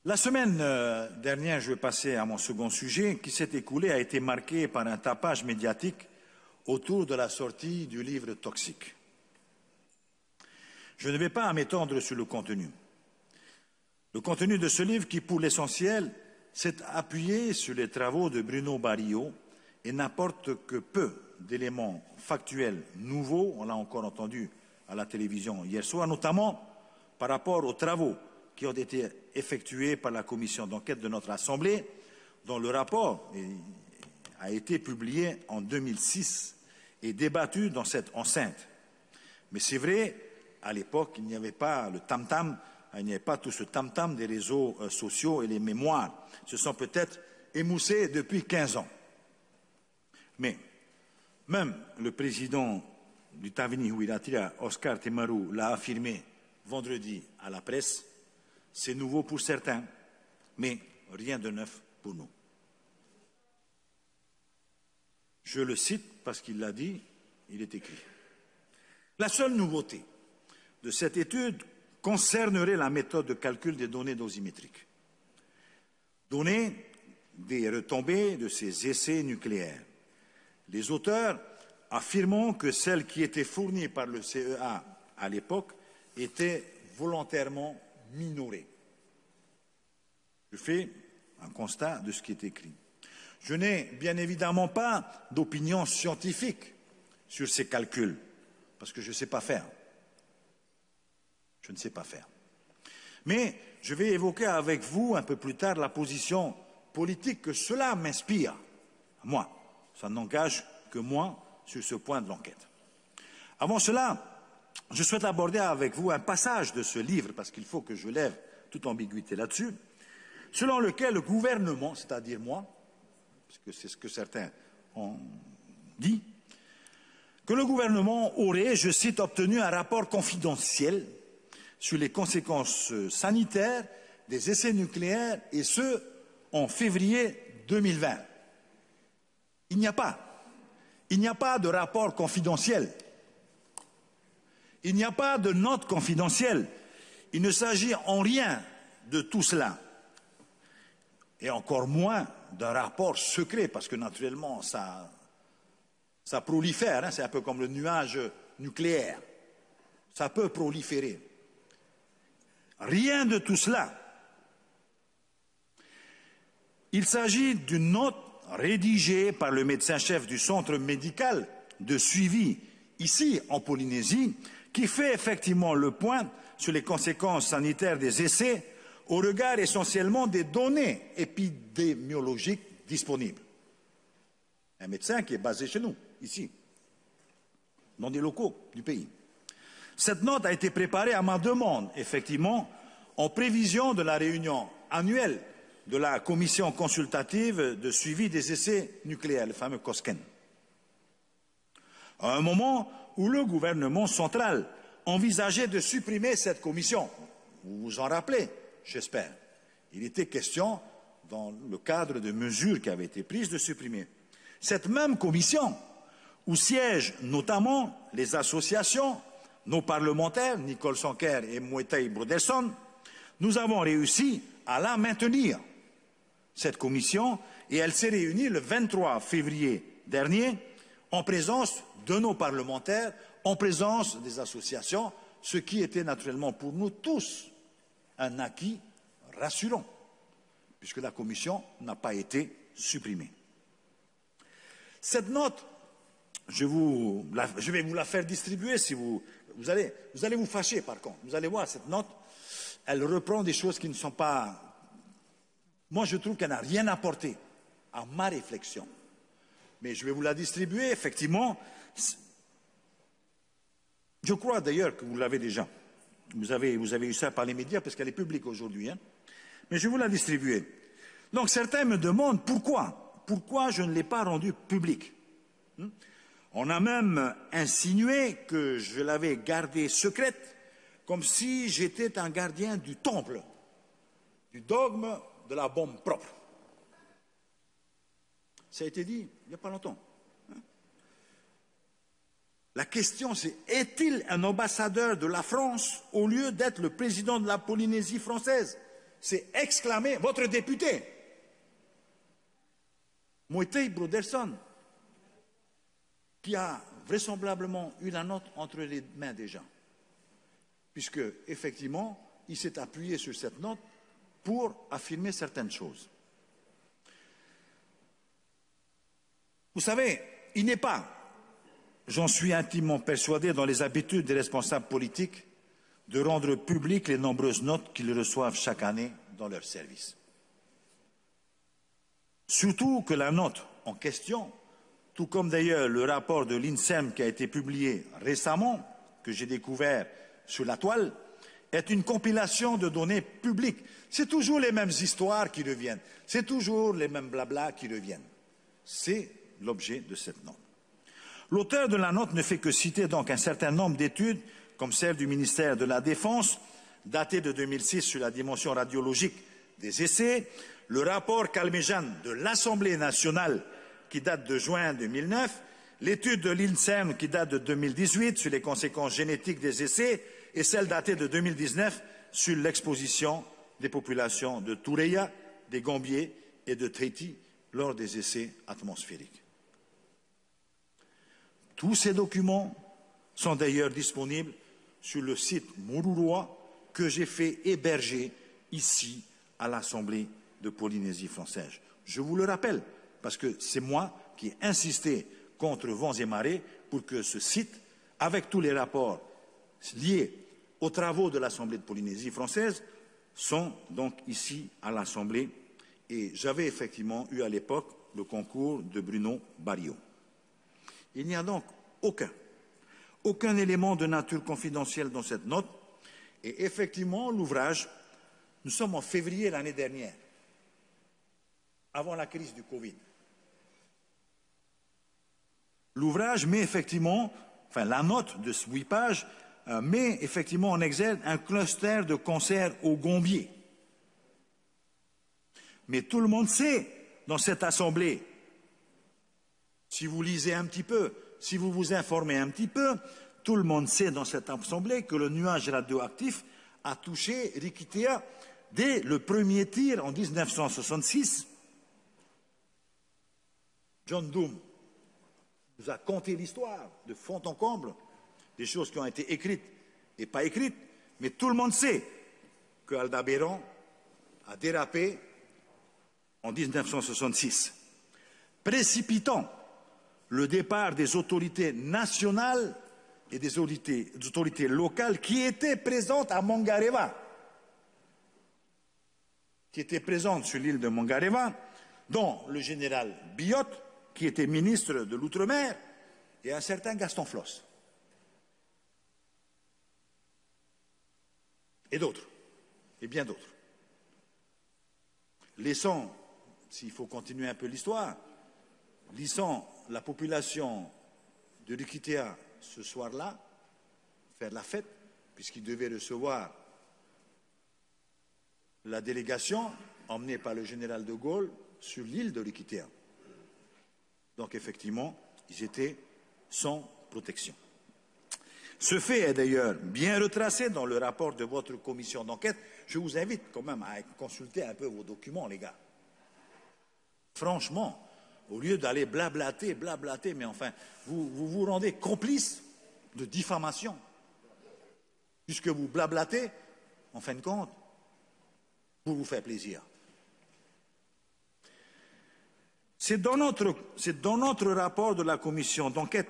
La semaine dernière, je vais passer à mon second sujet, qui s'est écoulé, a été marqué par un tapage médiatique autour de la sortie du livre Toxique. Je ne vais pas m'étendre sur le contenu. Le contenu de ce livre qui, pour l'essentiel, s'est appuyé sur les travaux de Bruno Barillot et n'apporte que peu d'éléments factuels nouveaux, on l'a encore entendu à la télévision hier soir, notamment par rapport aux travaux qui ont été effectués par la commission d'enquête de notre Assemblée, dont le rapport a été publié en 2006 et débattu dans cette enceinte. Mais c'est vrai, à l'époque, il n'y avait pas le tam-tam, il n'y avait pas tout ce tam-tam des réseaux sociaux et les mémoires. Se sont peut-être émoussés depuis 15 ans. Mais même le président du Tavini Huiratira, Oscar Temaru, l'a affirmé vendredi à la presse. C'est nouveau pour certains, mais rien de neuf pour nous. Je le cite parce qu'il l'a dit, il est écrit. La seule nouveauté de cette étude concernerait la méthode de calcul des données dosimétriques. Données des retombées de ces essais nucléaires. Les auteurs affirmant que celles qui étaient fournies par le CEA à l'époque étaient volontairement minorées. Je fais un constat de ce qui est écrit. Je n'ai bien évidemment pas d'opinion scientifique sur ces calculs, parce que je ne sais pas faire. Je ne sais pas faire. Mais je vais évoquer avec vous un peu plus tard la position politique que cela m'inspire. Moi, ça n'engage que moi sur ce point de l'enquête. Avant cela, je souhaite aborder avec vous un passage de ce livre, parce qu'il faut que je lève toute ambiguïté là-dessus, selon lequel le gouvernement, c'est-à-dire moi, parce que c'est ce que certains ont dit, que le gouvernement aurait, je cite, obtenu un rapport confidentiel sur les conséquences sanitaires des essais nucléaires, et ce, en février 2020. Il n'y a pas de rapport confidentiel. Il n'y a pas de note confidentielle. Il ne s'agit en rien de tout cela. Et encore moins d'un rapport secret, parce que naturellement, ça prolifère. Hein, c'est un peu comme le nuage nucléaire. Ça peut proliférer. Rien de tout cela. Il s'agit d'une note rédigée par le médecin-chef du centre médical de suivi ici en Polynésie, qui fait effectivement le point sur les conséquences sanitaires des essais au regard essentiellement des données épidémiologiques disponibles. Un médecin qui est basé chez nous, ici, dans des locaux du pays. Cette note a été préparée à ma demande, effectivement, en prévision de la réunion annuelle de la commission consultative de suivi des essais nucléaires, le fameux COSCEN. À un moment où le gouvernement central envisageait de supprimer cette commission. Vous vous en rappelez, j'espère. Il était question, dans le cadre de mesures qui avaient été prises, de supprimer. Cette même commission, où siègent notamment les associations, nos parlementaires, Nicole Sanker et Moetai Broderson, nous avons réussi à la maintenir, cette commission, et elle s'est réunie le 23 février dernier, en présence de nos parlementaires, en présence des associations, ce qui était naturellement pour nous tous un acquis rassurant, puisque la commission n'a pas été supprimée. Cette note, je vais vous la faire distribuer si vous allez vous fâcher par contre. Vous allez voir, cette note, elle reprend des choses qui ne sont pas... Moi, je trouve qu'elle n'a rien apporté à ma réflexion. Mais je vais vous la distribuer, effectivement. Je crois d'ailleurs que vous l'avez déjà. Vous avez eu ça par les médias parce qu'elle est publique aujourd'hui. Hein. Mais je vais vous la distribuer. Donc certains me demandent pourquoi je ne l'ai pas rendue publique. On a même insinué que je l'avais gardée secrète, comme si j'étais un gardien du temple, du dogme de la bombe propre. Ça a été dit il n'y a pas longtemps. La question c'est, est-il un ambassadeur de la France au lieu d'être le président de la Polynésie française? c'est exclamer votre député, Moïtei Broderson, qui a vraisemblablement eu la note entre les mains déjà, puisque, effectivement, il s'est appuyé sur cette note pour affirmer certaines choses. Vous savez, il n'est pas, j'en suis intimement persuadé, dans les habitudes des responsables politiques de rendre publiques les nombreuses notes qu'ils reçoivent chaque année dans leur service. Surtout que la note en question, tout comme d'ailleurs le rapport de l'INSEM qui a été publié récemment, que j'ai découvert sur la toile, est une compilation de données publiques. C'est toujours les mêmes histoires qui reviennent, c'est toujours les mêmes blabla qui reviennent. C'est l'objet de cette note. L'auteur de la note ne fait que citer donc un certain nombre d'études, comme celle du ministère de la Défense, datée de 2006 sur la dimension radiologique des essais, le rapport Calmejean de l'Assemblée nationale qui date de juin 2009, l'étude de l'INSERM qui date de 2018 sur les conséquences génétiques des essais et celle datée de 2019 sur l'exposition des populations de Toureia, des Gambiers et de Tahiti lors des essais atmosphériques. Tous ces documents sont d'ailleurs disponibles sur le site Mururoa que j'ai fait héberger ici à l'Assemblée de Polynésie française. Je vous le rappelle, parce que c'est moi qui ai insisté contre vents et marées pour que ce site, avec tous les rapports liés aux travaux de l'Assemblée de Polynésie française, sont donc ici à l'Assemblée. Et j'avais effectivement eu à l'époque le concours de Bruno Barrio. Il n'y a donc aucun élément de nature confidentielle dans cette note. Et effectivement, l'ouvrage, nous sommes en février l'année dernière, avant la crise du Covid. L'ouvrage met effectivement, enfin la note de 8 pages, met effectivement en exergue un cluster de concerts au Gambier. Mais tout le monde sait dans cette assemblée, si vous lisez un petit peu, si vous vous informez un petit peu, tout le monde sait dans cette assemblée que le nuage radioactif a touché Rikitea dès le premier tir en 1966. John Doom nous a conté l'histoire de fond en comble, des choses qui ont été écrites et pas écrites, mais tout le monde sait que Aldebaran a dérapé en 1966, précipitant le départ des autorités nationales et des autorités locales qui étaient présentes à Mangareva, qui étaient présentes sur l'île de Mangareva, dont le général Biot, qui était ministre de l'Outre-mer, et un certain Gaston Floss. Et d'autres, et bien d'autres. Laissons, s'il faut continuer un peu l'histoire, laissons la population de Rikitea ce soir-là faire la fête, puisqu'il devait recevoir la délégation emmenée par le général de Gaulle sur l'île de Rikitea. Donc effectivement, ils étaient sans protection. Ce fait est d'ailleurs bien retracé dans le rapport de votre commission d'enquête. Je vous invite quand même à consulter un peu vos documents, les gars. Franchement, au lieu d'aller blablater, mais enfin, vous rendez complice de diffamation. Puisque vous blablatez, en fin de compte, pour vous faire plaisir. C'est dans notre rapport de la commission d'enquête.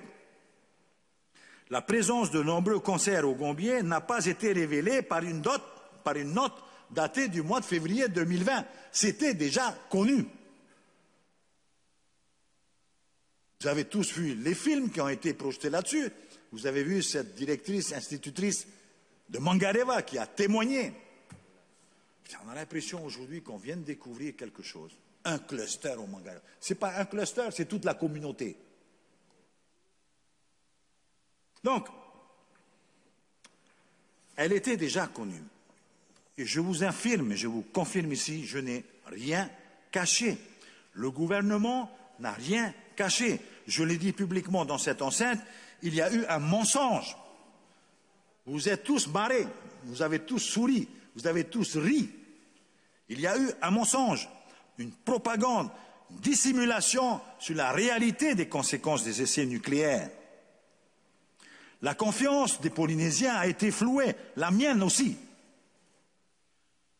La présence de nombreux concerts au Gambier n'a pas été révélée par une note datée du mois de février 2020. C'était déjà connu. Vous avez tous vu les films qui ont été projetés là-dessus. Vous avez vu cette directrice, institutrice de Mangareva qui a témoigné. On a l'impression aujourd'hui qu'on vient de découvrir quelque chose. Un cluster au Mangareva. Ce n'est pas un cluster, c'est toute la communauté. Donc, elle était déjà connue. Et je vous affirme, et je vous confirme ici, je n'ai rien caché. Le gouvernement n'a rien caché. Je l'ai dit publiquement dans cette enceinte, il y a eu un mensonge. Vous êtes tous marrés, vous avez tous souri, vous avez tous ri. Il y a eu un mensonge, une propagande, une dissimulation sur la réalité des conséquences des essais nucléaires. La confiance des Polynésiens a été flouée, la mienne aussi.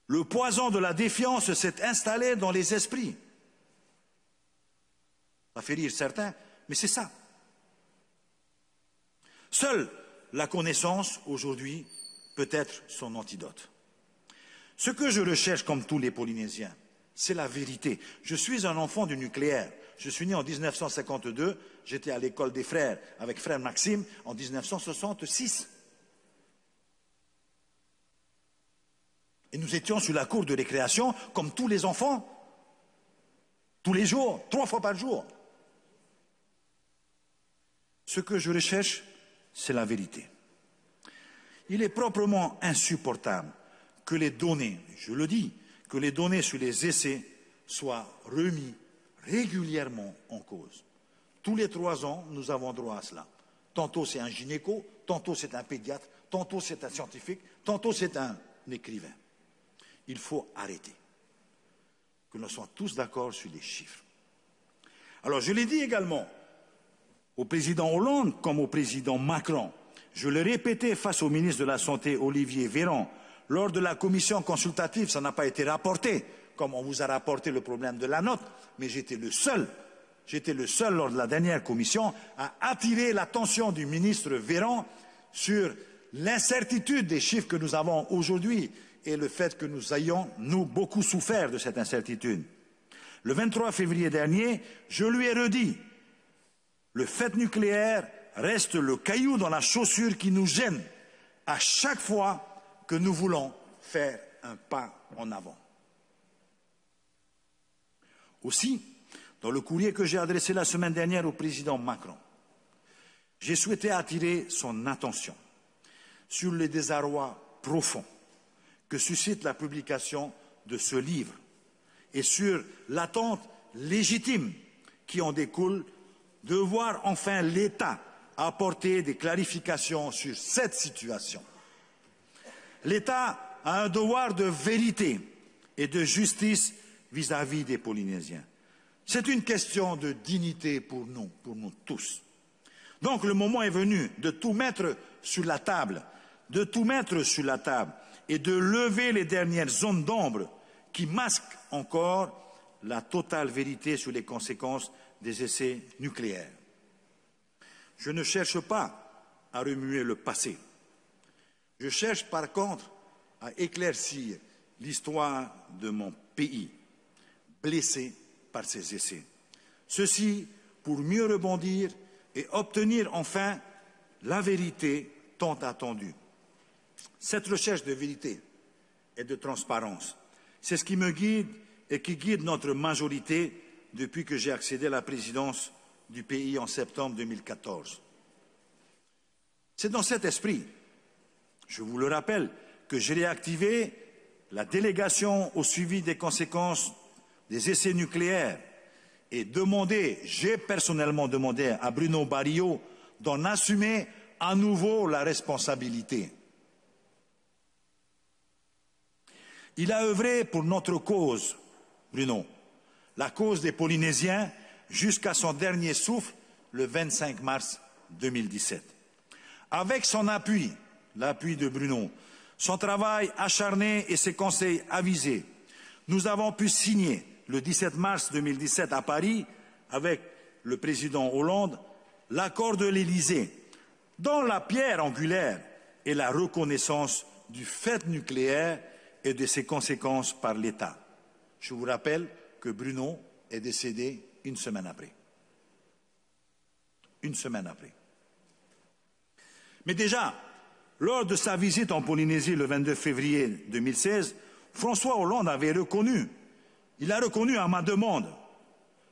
Le poison de la défiance s'est installé dans les esprits. Ça fait rire certains, mais c'est ça. Seule la connaissance, aujourd'hui, peut être son antidote. Ce que je recherche, comme tous les Polynésiens, c'est la vérité. Je suis un enfant du nucléaire. Je suis né en 1952, j'étais à l'école des frères avec frère Maxime en 1966. Et nous étions sur la cour de récréation comme tous les enfants, tous les jours, 3 fois par jour. Ce que je recherche, c'est la vérité. Il est proprement insupportable que les données, je le dis, que les données sur les essais soient remises régulièrement en cause. Tous les 3 ans, nous avons droit à cela. Tantôt c'est un gynéco, tantôt c'est un pédiatre, tantôt c'est un scientifique, tantôt c'est un écrivain. Il faut arrêter. Que nous soyons tous d'accord sur les chiffres. Alors je l'ai dit également au président Hollande comme au président Macron. Je l'ai répété face au ministre de la Santé Olivier Véran. Lors de la commission consultative, ça n'a pas été rapporté, comme on vous a rapporté le problème de la note, mais j'étais le seul lors de la dernière commission à attirer l'attention du ministre Véran sur l'incertitude des chiffres que nous avons aujourd'hui et le fait que nous ayons, nous, beaucoup souffert de cette incertitude. Le 23 février dernier, je lui ai redit, le fait nucléaire reste le caillou dans la chaussure qui nous gêne à chaque fois que nous voulons faire un pas en avant. Aussi, dans le courrier que j'ai adressé la semaine dernière au président Macron, j'ai souhaité attirer son attention sur le désarroi profond que suscite la publication de ce livre et sur l'attente légitime qui en découle de voir enfin l'État apporter des clarifications sur cette situation. L'État a un devoir de vérité et de justice vis-à-vis des Polynésiens. C'est une question de dignité pour nous tous. Donc le moment est venu de tout mettre sur la table, et de lever les dernières zones d'ombre qui masquent encore la totale vérité sur les conséquences des essais nucléaires. Je ne cherche pas à remuer le passé. Je cherche par contre à éclaircir l'histoire de mon pays, blessé par ces essais. Ceci pour mieux rebondir et obtenir enfin la vérité tant attendue. Cette recherche de vérité et de transparence, c'est ce qui me guide et qui guide notre majorité depuis que j'ai accédé à la présidence du pays en septembre 2014. C'est dans cet esprit, je vous le rappelle, que j'ai réactivé la délégation au suivi des conséquences des essais nucléaires et j'ai personnellement demandé à Bruno Barillot d'en assumer à nouveau la responsabilité. Il a œuvré pour notre cause, Bruno, la cause des Polynésiens, jusqu'à son dernier souffle, le 25 mars 2017. Avec son appui, l'appui de Bruno, son travail acharné et ses conseils avisés, nous avons pu signer le 17 mars 2017 à Paris, avec le président Hollande, l'accord de l'Élysée, dont la pierre angulaire est la reconnaissance du fait nucléaire et de ses conséquences par l'État. Je vous rappelle que Bruno est décédé une semaine après. Une semaine après. Mais déjà, lors de sa visite en Polynésie le 22 février 2016, François Hollande avait reconnu, il a reconnu à ma demande,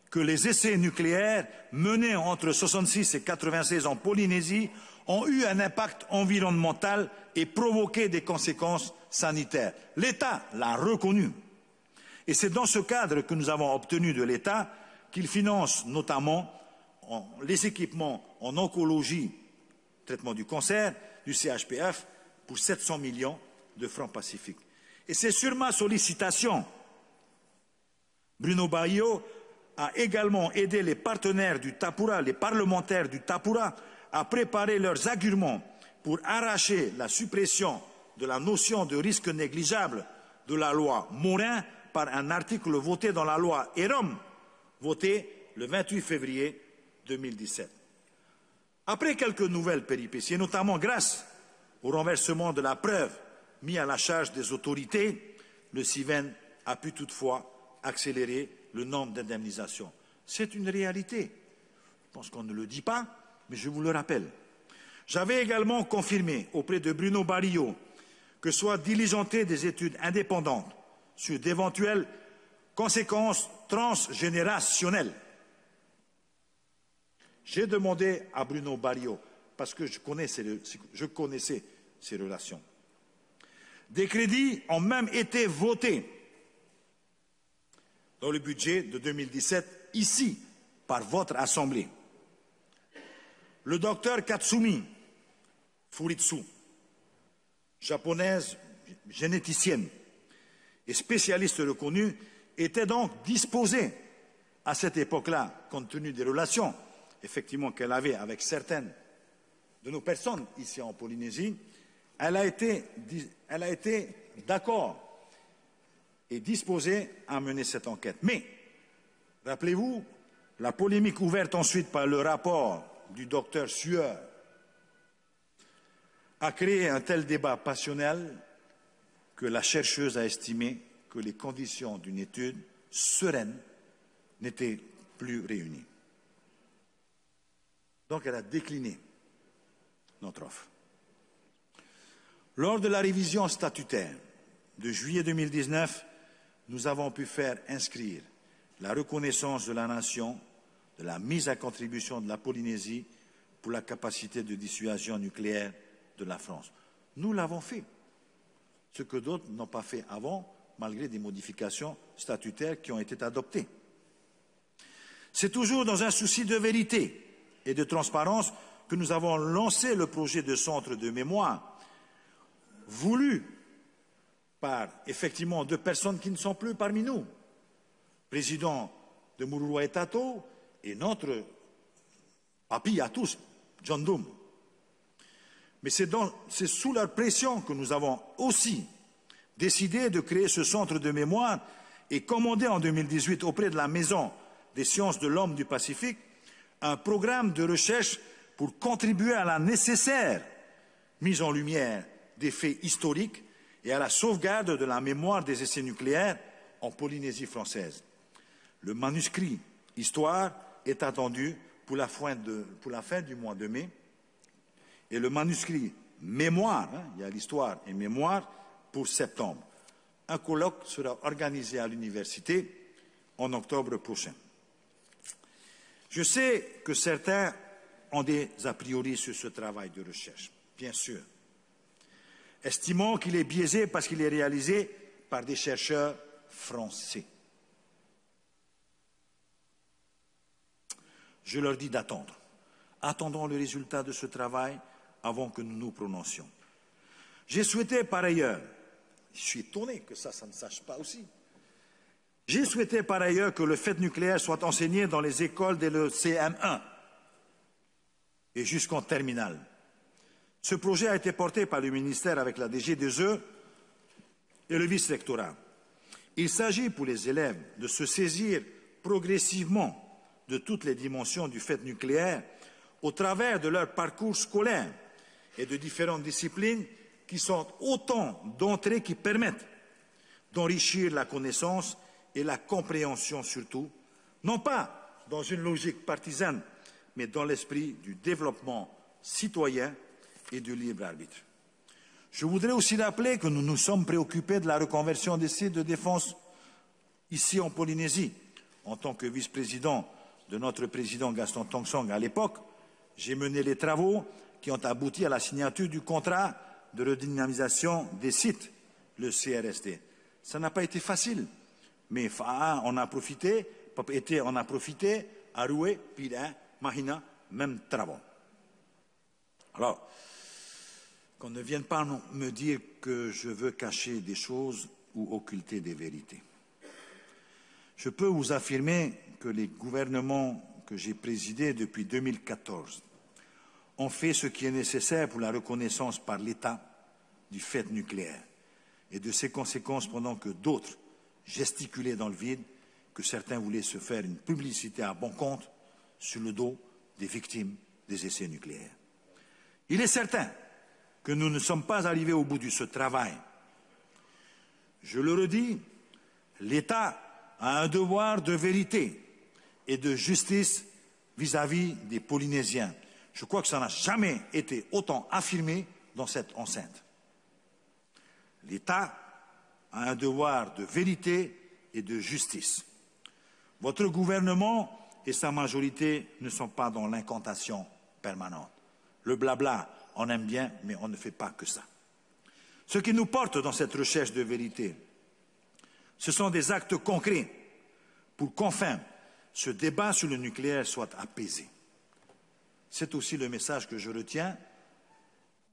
que les essais nucléaires menés entre 1966 et 1996 en Polynésie ont eu un impact environnemental et provoqué des conséquences sanitaires. L'État l'a reconnu. Et c'est dans ce cadre que nous avons obtenu de l'État qu'il finance notamment les équipements en oncologie, traitement du cancer, du CHPF, pour 700 millions de francs Pacifiques. Et c'est sur ma sollicitation Bruno Barillot a également aidé les partenaires du Tapura, les parlementaires du Tapura, à préparer leurs arguments pour arracher la suppression de la notion de risque négligeable de la loi Morin par un article voté dans la loi EROM, voté le 28 février 2017. Après quelques nouvelles péripéties, et notamment grâce au renversement de la preuve mis à la charge des autorités, le CIVEN a pu toutefois accélérer le nombre d'indemnisations. C'est une réalité. Je pense qu'on ne le dit pas, mais je vous le rappelle. J'avais également confirmé auprès de Bruno Barillot que soient diligentées des études indépendantes sur d'éventuelles conséquences transgénérationnelles. J'ai demandé à Bruno Barillot, parce que je connaissais ces relations. Des crédits ont même été votés dans le budget de 2017, ici, par votre Assemblée. Le docteur Katsumi Furitsu, japonaise généticienne et spécialiste reconnue, était donc disposée à cette époque-là, compte tenu des relations effectivement qu'elle avait avec certaines de nos personnes ici en Polynésie, elle a été d'accord et disposée à mener cette enquête. Mais, rappelez-vous, la polémique ouverte ensuite par le rapport du docteur Sueur a créé un tel débat passionnel que la chercheuse a estimé que les conditions d'une étude sereine n'étaient plus réunies. Donc elle a décliné notre offre. Lors de la révision statutaire de juillet 2019, nous avons pu faire inscrire la reconnaissance de la nation de la mise à contribution de la Polynésie pour la capacité de dissuasion nucléaire de la France. Nous l'avons fait, ce que d'autres n'ont pas fait avant, malgré des modifications statutaires qui ont été adoptées. C'est toujours dans un souci de vérité et de transparence que nous avons lancé le projet de centre de mémoire, voulu par, effectivement, deux personnes qui ne sont plus parmi nous, président de Murua et Tato et notre papi à tous, John Doom. Mais c'est sous leur pression que nous avons aussi décidé de créer ce centre de mémoire et commandé en 2018 auprès de la Maison des sciences de l'homme du Pacifique un programme de recherche pour contribuer à la nécessaire mise en lumière des faits historiques et à la sauvegarde de la mémoire des essais nucléaires en Polynésie française. Le manuscrit Histoire est attendu pour la fin du mois de mai et le manuscrit Mémoire, il y a l'histoire et mémoire, pour septembre. Un colloque sera organisé à l'université en octobre prochain. Je sais que certains ont des a priori sur ce travail de recherche, bien sûr, estimant qu'il est biaisé parce qu'il est réalisé par des chercheurs français. Je leur dis d'attendre. Attendons le résultat de ce travail avant que nous nous prononcions. J'ai souhaité par ailleurs, je suis étonné que ça ne sache pas aussi, j'ai souhaité par ailleurs que le fait nucléaire soit enseigné dans les écoles dès le CM1 et jusqu'en terminale. Ce projet a été porté par le ministère avec la DG2E et le vice-rectorat. Il s'agit pour les élèves de se saisir progressivement de toutes les dimensions du fait nucléaire au travers de leur parcours scolaire et de différentes disciplines qui sont autant d'entrées qui permettent d'enrichir la connaissance et la compréhension surtout, non pas dans une logique partisane, mais dans l'esprit du développement citoyen et du libre arbitre. Je voudrais aussi rappeler que nous nous sommes préoccupés de la reconversion des sites de défense ici en Polynésie. En tant que vice-président de notre président Gaston Tong-Song à l'époque, j'ai mené les travaux qui ont abouti à la signature du contrat de redynamisation des sites, le CRSD. Ça n'a pas été facile, mais on a profité, Aroué, Pida, Mahina, même travaux. Alors, qu'on ne vienne pas me dire que je veux cacher des choses ou occulter des vérités. Je Je peux vous affirmer que les gouvernements que j'ai présidés depuis 2014 ont fait ce qui est nécessaire pour la reconnaissance par l'État du fait nucléaire et de ses conséquences pendant que d'autres gesticulaient dans le vide, que certains voulaient se faire une publicité à bon compte sur le dos des victimes des essais nucléaires. Il est certain que nous ne sommes pas arrivés au bout de ce travail. Je le redis, l'État a un devoir de vérité et de justice vis-à-vis des Polynésiens. Je crois que ça n'a jamais été autant affirmé dans cette enceinte. L'État a un devoir de vérité et de justice. Votre gouvernement et sa majorité ne sont pas dans l'incantation permanente. Le blabla, on aime bien, mais on ne fait pas que ça. Ce qui nous porte dans cette recherche de vérité, ce sont des actes concrets pour qu'enfin ce débat sur le nucléaire soit apaisé. C'est aussi le message que je retiens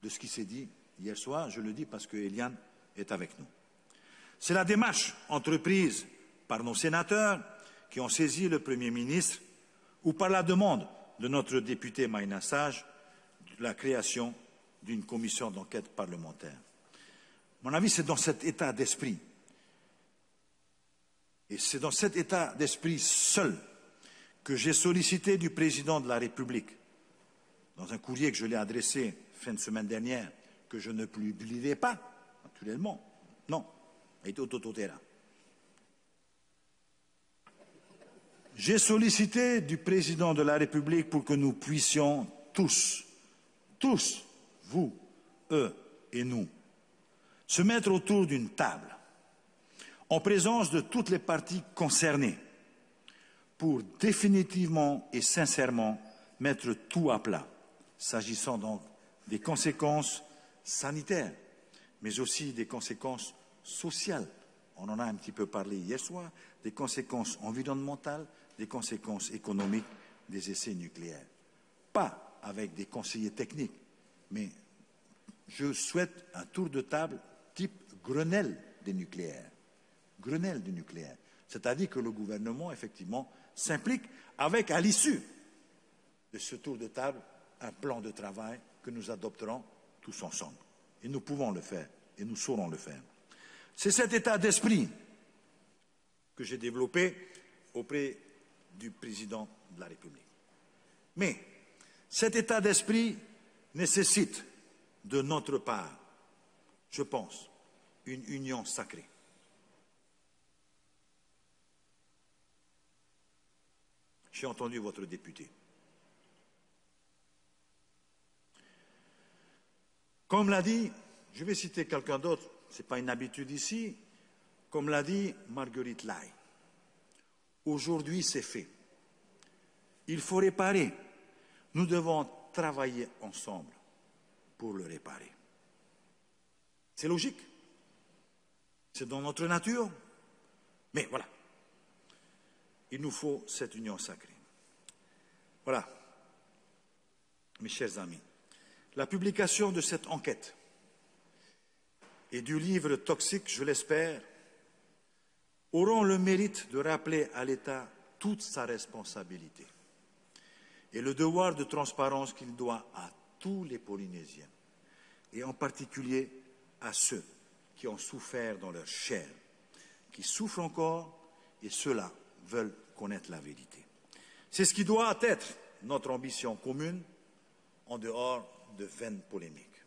de ce qui s'est dit hier soir. Je le dis parce que Eliane est avec nous. C'est la démarche entreprise par nos sénateurs qui ont saisi le Premier ministre ou par la demande de notre député Maïna Sage de la création d'une commission d'enquête parlementaire. À mon avis, c'est dans cet état d'esprit, et c'est dans cet état d'esprit seul que j'ai sollicité du président de la République, dans un courrier que je lui ai adressé fin de semaine dernière, que je ne publierai pas, naturellement, non, j'ai sollicité du président de la République pour que nous puissions tous, vous, eux et nous, se mettre autour d'une table, en présence de toutes les parties concernées, pour définitivement et sincèrement mettre tout à plat, s'agissant donc des conséquences sanitaires, mais aussi des conséquences sociales. On en a un petit peu parlé hier soir, des conséquences environnementales, des conséquences économiques des essais nucléaires. Pas avec des conseillers techniques, mais je souhaite un tour de table type Grenelle des nucléaires. Grenelle du nucléaire. C'est-à-dire que le gouvernement, effectivement, s'implique avec, à l'issue de ce tour de table, un plan de travail que nous adopterons tous ensemble. Et nous pouvons le faire, et nous saurons le faire. C'est cet état d'esprit que j'ai développé auprès du président de la République. Mais cet état d'esprit nécessite de notre part, je pense, une union sacrée. J'ai entendu votre député. Comme l'a dit, je vais citer quelqu'un d'autre, ce n'est pas une habitude ici, comme l'a dit Marguerite Lai. Aujourd'hui, c'est fait. Il faut réparer. Nous devons travailler ensemble pour le réparer. C'est logique. C'est dans notre nature. Mais voilà. Il nous faut cette union sacrée. Voilà. Mes chers amis, la publication de cette enquête et du livre toxique, je l'espère, auront le mérite de rappeler à l'État toute sa responsabilité et le devoir de transparence qu'il doit à tous les Polynésiens, et en particulier à ceux qui ont souffert dans leur chair, qui souffrent encore, et ceux-là veulent connaître la vérité. C'est ce qui doit être notre ambition commune, en dehors de vaines polémiques.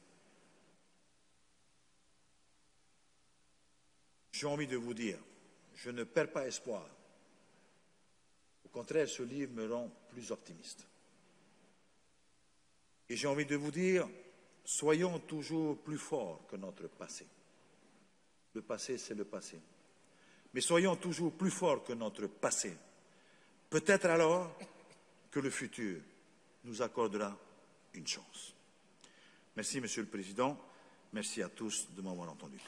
J'ai envie de vous dire, je ne perds pas espoir. Au contraire, ce livre me rend plus optimiste. Et j'ai envie de vous dire, soyons toujours plus forts que notre passé. Le passé, c'est le passé. Mais soyons toujours plus forts que notre passé. Peut-être alors que le futur nous accordera une chance. Merci, Monsieur le Président. Merci à tous de m'avoir entendu.